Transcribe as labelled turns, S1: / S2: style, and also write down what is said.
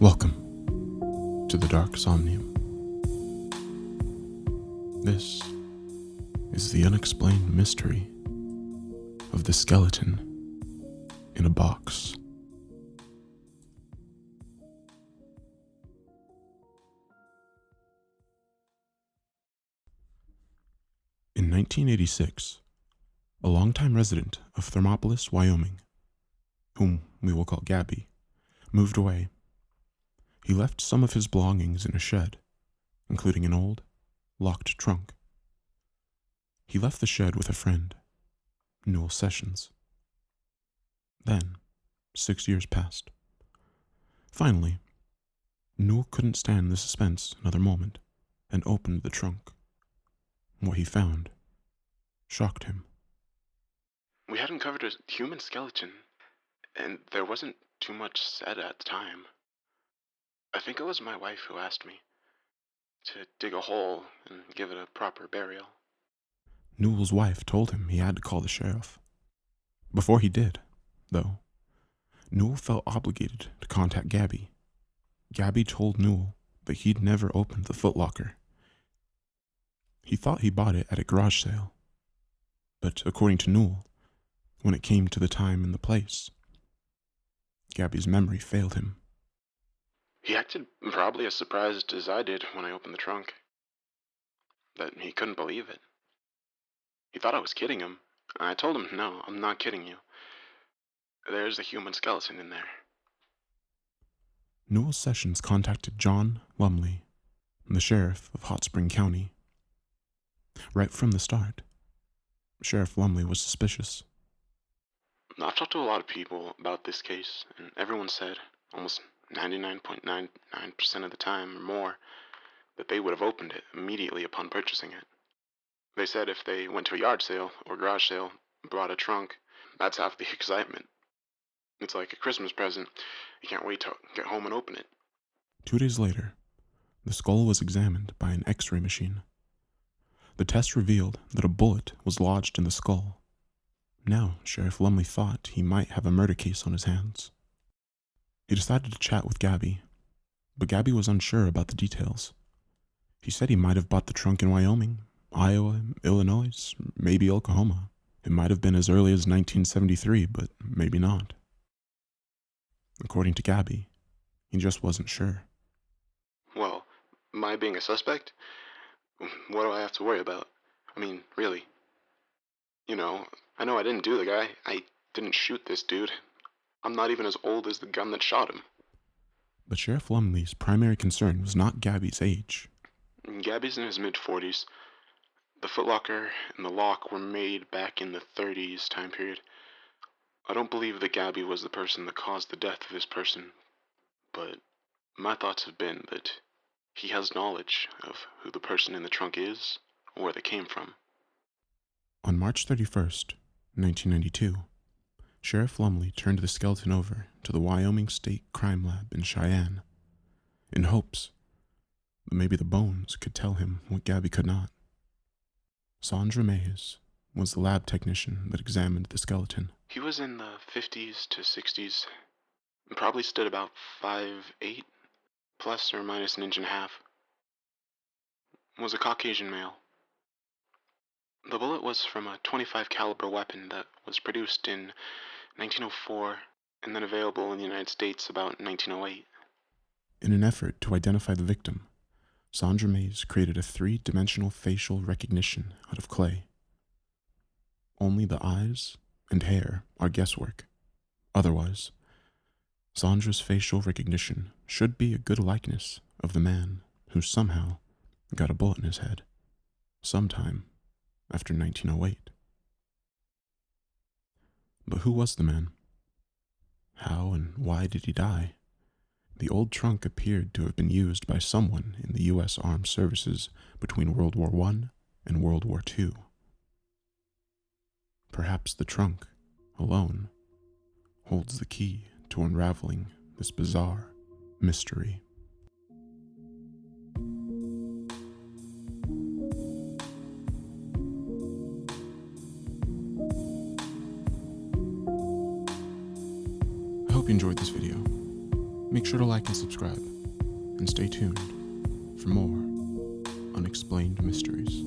S1: Welcome to the Darksomnium. This is the unexplained mystery of the skeleton in a box. In 1986, a longtime resident of Thermopolis, Wyoming, whom we will call Gabby, moved away. He left some of his belongings in a shed, including an old, locked trunk. He left the shed with a friend, Newell Sessions. Then, 6 years passed. Finally, Newell couldn't stand the suspense another moment and opened the trunk. What he found shocked him.
S2: We had uncovered a human skeleton, and there wasn't too much said at the time. I think it was my wife who asked me to dig a hole and give it a proper burial.
S1: Newell's wife told him he had to call the sheriff. Before he did, though, Newell felt obligated to contact Gabby. Gabby told Newell that he'd never opened the footlocker. He thought he bought it at a garage sale, but according to Newell, when it came to the time and the place, Gabby's memory failed him.
S2: He acted probably as surprised as I did when I opened the trunk. That he couldn't believe it. He thought I was kidding him. I told him, no, I'm not kidding you. There's a human skeleton in there.
S1: Newell Sessions contacted John Lumley, the sheriff of Hot Spring County. Right from the start, Sheriff Lumley was suspicious.
S2: I've talked to a lot of people about this case, and everyone said, almost 99.99% of the time or more, that they would have opened it immediately upon purchasing it. They said if they went to a yard sale or garage sale and brought a trunk, that's half the excitement. It's like a Christmas present. You can't wait to get home and open it.
S1: 2 days later, the skull was examined by an X-ray machine. The test revealed that a bullet was lodged in the skull. Now, Sheriff Lumley thought he might have a murder case on his hands. He decided to chat with Gabby, but Gabby was unsure about the details. He said he might have bought the trunk in Wyoming, Iowa, Illinois, maybe Oklahoma. It might have been as early as 1973, but maybe not. According to Gabby, he just wasn't sure.
S2: Well, my being a suspect? What do I have to worry about? I mean, really. You know, I know I didn't do the guy. I didn't shoot this dude. I'm not even as old as the gun that shot him.
S1: But Sheriff Lumley's primary concern was not Gabby's age.
S2: Gabby's in his mid-40s. The footlocker and the lock were made back in the 30s time period. I don't believe that Gabby was the person that caused the death of this person, but my thoughts have been that he has knowledge of who the person in the trunk is or where they came from.
S1: On March 31st, 1992, Sheriff Lumley turned the skeleton over to the Wyoming State Crime Lab in Cheyenne, in hopes that maybe the bones could tell him what Gabby could not. Sandra Mays was the lab technician that examined the skeleton.
S2: He was in the 50s to 60s, and probably stood about 5'8", plus or minus an inch and a half. Was a Caucasian male. The bullet was from a .25 caliber weapon that was produced in 1904 and then available in the United States about 1908.
S1: In an effort to identify the victim, Sandra Mays created a 3-dimensional facial recognition out of clay. Only the eyes and hair are guesswork. Otherwise, Sandra's facial recognition should be a good likeness of the man who somehow got a bullet in his head sometime after 1908. But who was the man? How and why did he die? The old trunk appeared to have been used by someone in the U.S. Armed Services between World War I and World War II. Perhaps the trunk, alone, holds the key to unraveling this bizarre mystery. I hope you enjoyed this video. Make sure to like and subscribe, and stay tuned for more unexplained mysteries.